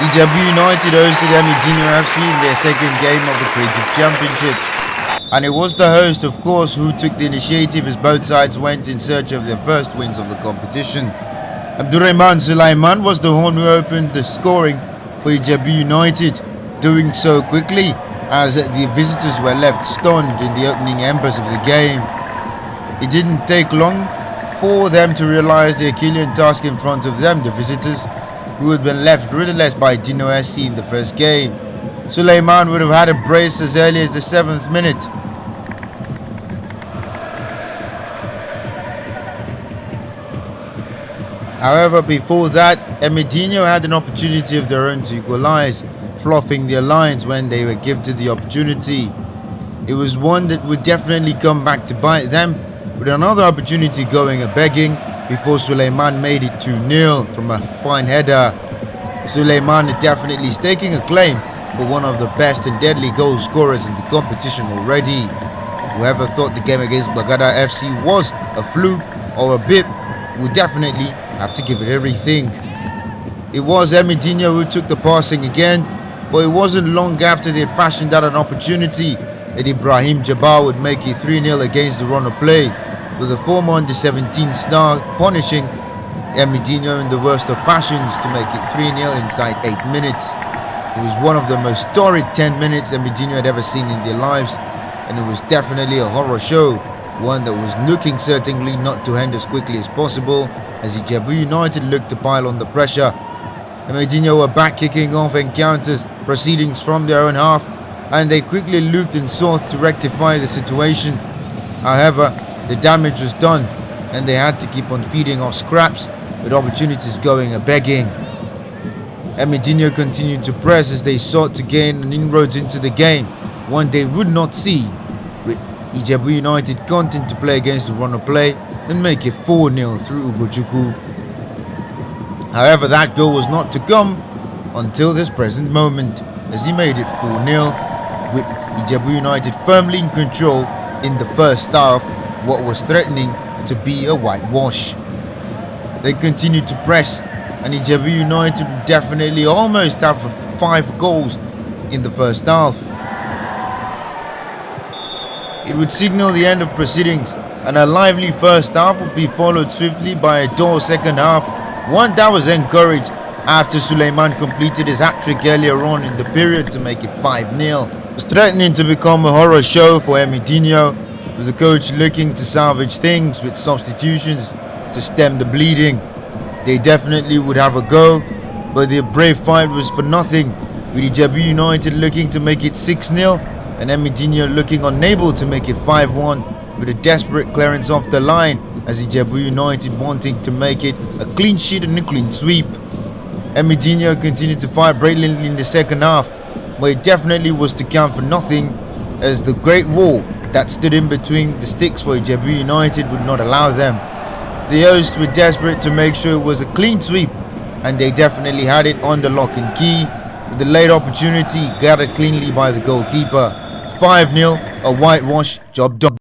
Ijebu United hosted Emmydinho FC in their second game of the Creative Championship. And it was the host, of course, who took the initiative as both sides went in search of their first wins of the competition. Abdurrahman Sulaiman was the one who opened the scoring for Ijebu United, doing so quickly as the visitors were left stunned in the opening embers of the game. It didn't take long for them to realise the Herculean task in front of them, the visitors, who had been left rudderless by Emmydinho FC in the first game. Sulaiman would have had a brace as early as the 7th minute. However, before that, Emmydinho had an opportunity of their own to equalise, fluffing their lines when they were gifted the opportunity. It was one that would definitely come back to bite them, with another opportunity going a-begging before Sulaiman made it 2-0 from a fine header. Sulaiman is definitely staking a claim for one of the best and deadly goal scorers in the competition already. Whoever thought the game against Bagada FC was a fluke or a bip would definitely have to give it everything. It was Emmydinho who took the passing again, but it wasn't long after they had fashioned out an opportunity that Ibrahim Jabbar would make it 3-0 against the run of play, with the former under-17 star punishing Emmydinho in the worst of fashions to make it 3-0 inside 8 minutes. It was one of the most torrid 10 minutes Emmydinho had ever seen in their lives, and it was definitely a horror show, one that was looking certainly not to end as quickly as possible as Ijebu United looked to pile on the pressure. Emmydinho were back kicking off encounters proceedings from their own half, and they quickly looked and sought to rectify the situation. However, the damage was done and they had to keep on feeding off scraps, with opportunities going a-begging. Emmydinho continued to press as they sought to gain an inroads into the game, one they would not see, with Ijebu United content to play against the run of play and make it 4-0 through Ugochukwu. However, that goal was not to come until this present moment, as he made it 4-0, with Ijebu United firmly in control in the first half, what was threatening to be a whitewash. They continued to press, and Ijebu United would definitely almost have 5 goals in the first half. It would signal the end of proceedings, and a lively first half would be followed swiftly by a dull second half, one that was encouraged after Sulaiman completed his hat-trick earlier on in the period to make it 5-0. It was threatening to become a horror show for Emmydinho, with the coach looking to salvage things with substitutions to stem the bleeding. They definitely would have a go, but their brave fight was for nothing, with Ijebu United looking to make it 6-0 and Emmydinho looking unable to make it 5-1, with a desperate clearance off the line as Ijebu United wanting to make it a clean sheet and a clean sweep. Emmydinho continued to fight brilliantly in the second half, but it definitely was to count for nothing, as the great wall that stood in between the sticks for Ijebu United would not allow them. The hosts were desperate to make sure it was a clean sweep, and they definitely had it on the lock and key, with the late opportunity gathered cleanly by the goalkeeper. 5-0, a whitewash, job done.